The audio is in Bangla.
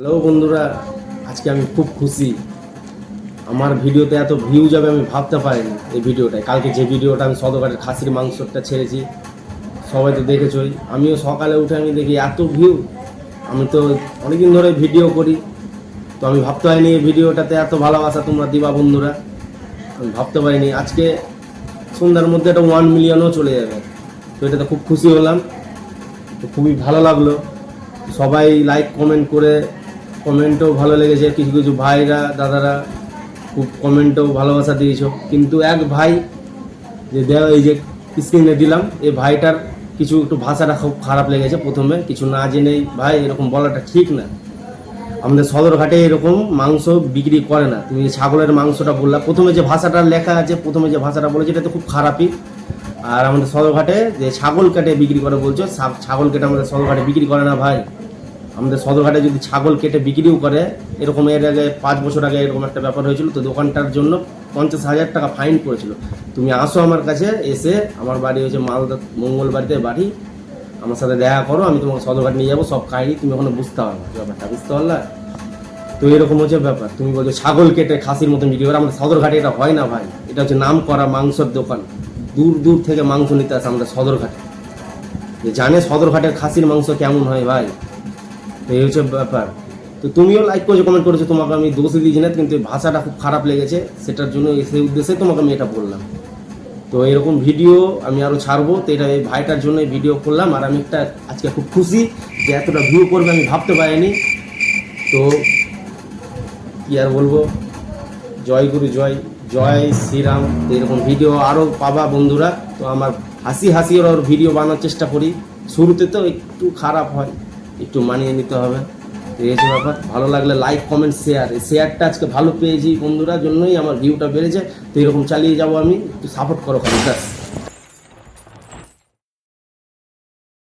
হ্যালো বন্ধুরা, আজকে আমি খুব খুশি। আমার ভিডিওতে এত ভিউ যাবে আমি ভাবতে পারিনি। এই ভিডিওটায় কালকে যে ভিডিওটা আমি সদরঘাটের খাসির মাংসটা ছেড়েছি, সবাই তো দেখেছই। আমিও সকালে উঠে আমি দেখি এত ভিউ। আমি তো অনেকদিন ধরে ভিডিও করি, তো আমি ভাবতে পারিনি এই ভিডিওটাতে এত ভালোবাসা তোমরা দিবা বন্ধুরা। আমি ভাবতে পারিনি আজকে সন্ধ্যার মধ্যে এটা 1 মিলিয়নও চলে যাবে। তো এটাতে খুব খুশি হলাম, তো খুবই ভালো লাগলো। সবাই লাইক কমেন্ট করে, কমেন্টও ভালো লেগেছে। কিছু কিছু ভাইরা দাদারা খুব কমেন্টও ভালোবাসা দিয়েছ। কিন্তু এক ভাই যে দেওয়া এই যে স্ক্রিনে দিলাম, এই ভাইটার কিছু একটু ভাষাটা খুব খারাপ লেগেছে। প্রথমে কিছু না জেনেই ভাই এরকম বলাটা ঠিক না। আমাদের সদরঘাটে এরকম মাংস বিক্রি করে না। তুমি ছাগলের মাংসটা বললা, প্রথমে যে ভাষাটা লেখা আছে, প্রথমে যে ভাষাটা বলেছে এটা তো খুব খারাপই। আর আমাদের সদরঘাটে যে ছাগল কেটে বিক্রি করে বলছো, ছাগল কেটে আমাদের সদরঘাটে বিক্রি করে না ভাই। আমাদের সদরঘাটে যদি ছাগল কেটে বিক্রিও করে, এরকম এর আগে 5 বছর আগে এরকম একটা ব্যাপার হয়েছিল, তো দোকানটার জন্য 50,000 টাকা ফাইন করেছিল। তুমি আসো আমার কাছে, এসে আমার বাড়ি হয়েছে মালদা মঙ্গলবাড়িতে বাড়ি, আমার সাথে দেখা করো, আমি তোমাকে সদরঘাট নিয়ে যাবো। সব কাহিনি তুমি ওখানে বুঝতে পারবে ব্যাপারটা, বুঝতে পারলা? তো এরকম হচ্ছে ব্যাপার। তুমি বলছো ছাগল কেটে খাসির মতন বিক্রি করে, আমাদের সদরঘাটে এটা হয় না ভাই। এটা হচ্ছে নাম করা মাংসের দোকান। দূর দূর থেকে মাংস নিতে আসে আমাদের সদরঘাটে। যে জানে সদরঘাটের খাসির মাংস কেমন হয় ভাই। তো এই হচ্ছে ব্যাপার। তো তুমিও লাইক করেছো, কমেন্ট করেছো, তোমাকে আমি দোষই দিয়েছি না, কিন্তু ভাষাটা খুব খারাপ লেগেছে, সেটার জন্য সেই উদ্দেশ্যে তোমাকে আমি এটা বললাম। তো এরকম ভিডিও আমি আরও ছাড়বো। তো এটা এই ভাইটার জন্য ভিডিও করলাম। আর আমি একটা আজকে খুব খুশি যে এতটা ভিউ করবে আমি ভাবতে পারিনি। তো কি আর বলবো, জয় গুরু, জয় জয় শ্রীরাম। তো এরকম ভিডিও আরও পাবা বন্ধুরা। তো আমার হাসি হাসি ওর ভিডিও বানানোর চেষ্টা করি। শুরুতে তো একটু খারাপ হয়, একটু মানিয়ে নিতে হবে। তো এই হচ্ছে ব্যাপার। ভালো লাগলে লাইক কমেন্ট শেয়ার। এই শেয়ারটা আজকে ভালো পেয়েছি বন্ধুরা, জন্যই আমার ভিউটা বেড়েছে। তো এরকম চালিয়ে যাবো আমি, একটু সাপোর্ট করো খালি ব্যাস।